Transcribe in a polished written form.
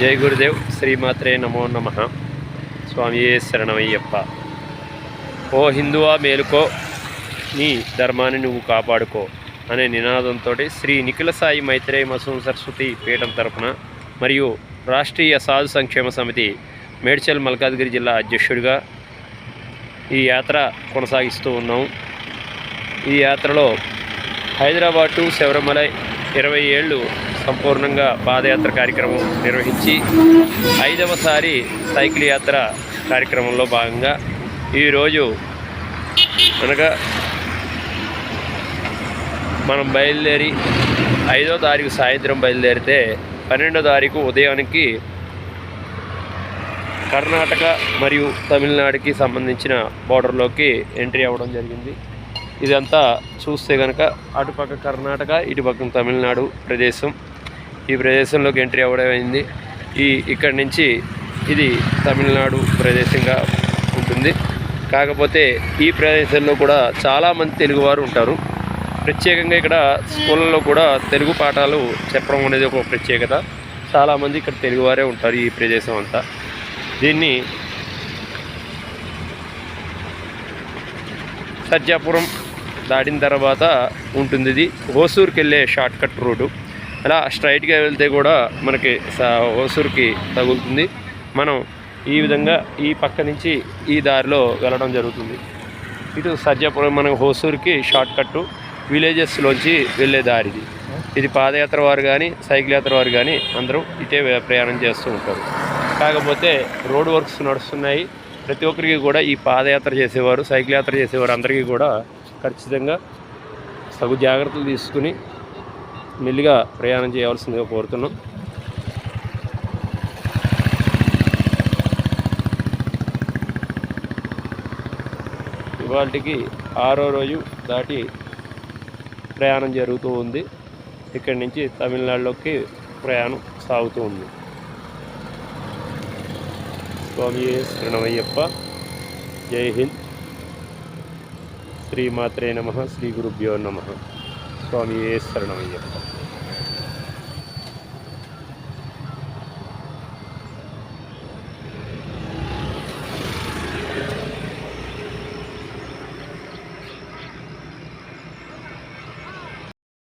జై గురుదేవ్. శ్రీమాత్రే నమో నమః. స్వామియే శరణమయ్యప్ప. ఓ హిందువా మేలుకో, నీ ధర్మాన్ని నువ్వు కాపాడుకో అనే నినాదంతో శ్రీ నిఖిల సాయి మైత్రేయ మసూం సరస్వతి పీఠం తరపున మరియు రాష్ట్రీయ సాధు సంక్షేమ సమితి మేడ్చల్ మల్కాజ్గిరి జిల్లా అధ్యక్షుడిగా ఈ యాత్ర కొనసాగిస్తూ ఉన్నాము. ఈ యాత్రలో హైదరాబాద్ టు శబరిమలై 20 ఏళ్ళు సంపూర్ణంగా పాదయాత్ర కార్యక్రమం నిర్వహించి 5వసారి సైకిల్ యాత్ర కార్యక్రమంలో భాగంగా ఈరోజు అనగా మనం బయలుదేరి 5వ తారీఖు సాయంత్రం బయలుదేరితే 12వ తారీఖు ఉదయానికి కర్ణాటక మరియు తమిళనాడుకి సంబంధించిన బోర్డర్లోకి ఎంట్రీ అవ్వడం జరిగింది. ఇదంతా చూస్తే కనుక అటుపక్క కర్ణాటక, ఇటుపక్క తమిళనాడు ప్రదేశం. ఈ ప్రదేశంలోకి ఎంట్రీ అవ్వడం అయింది. ఇక్కడి నుంచి ఇది తమిళనాడు ప్రదేశంగా ఉంటుంది. కాకపోతే ఈ ప్రదేశంలో కూడా చాలామంది తెలుగువారు ఉంటారు. ప్రత్యేకంగా ఇక్కడ స్కూళ్ళలో కూడా తెలుగు పాఠాలు చెప్పడం అనేది ఒక ప్రత్యేకత. చాలామంది ఇక్కడ తెలుగువారే ఉంటారు ఈ ప్రదేశం అంతా. దీన్ని సజ్జాపురం దాటిన తర్వాత ఉంటుంది. ఇది హోసూరుకి వెళ్ళే షార్ట్ కట్ రోడ్డు. అలా స్ట్రైట్గా వెళ్తే కూడా మనకి హోసూరుకి తగులుతుంది. మనం ఈ విధంగా ఈ పక్క నుంచి ఈ దారిలో వెళ్ళడం జరుగుతుంది. ఇటు సజ్జాపురం మనకు హోసూరుకి షార్ట్ కట్టు విలేజెస్లోంచి వెళ్ళే దారిది. ఇది పాదయాత్ర వారు కానీ సైకిల్ యాత్ర వారు కానీ అందరూ ఇటే ప్రయాణం చేస్తూ ఉంటారు. కాకపోతే రోడ్ వర్క్స్ నడుస్తున్నాయి. ప్రతి ఒక్కరికి కూడా ఈ పాదయాత్ర చేసేవారు, సైకిల్ యాత్ర చేసేవారు అందరికీ కూడా ఖచ్చితంగా తగు జాగ్రత్తలు తీసుకుని మెల్లిగా ప్రయాణం చేయవలసిందిగా కోరుతున్నాం. ఇవాళకి 6వ రోజు దాటి ప్రయాణం జరుగుతూ ఉంది. ఇక్కడి నుంచి తమిళనాడులోకి ప్రయాణం సాగుతూ ఉంది. స్వామియే శరణమయ్యప్ప. జై హింద్. శ్రీమాత్రే నమః. శ్రీ గురుభ్యో నమః. స్వామియే శరణమయ్యప్ప.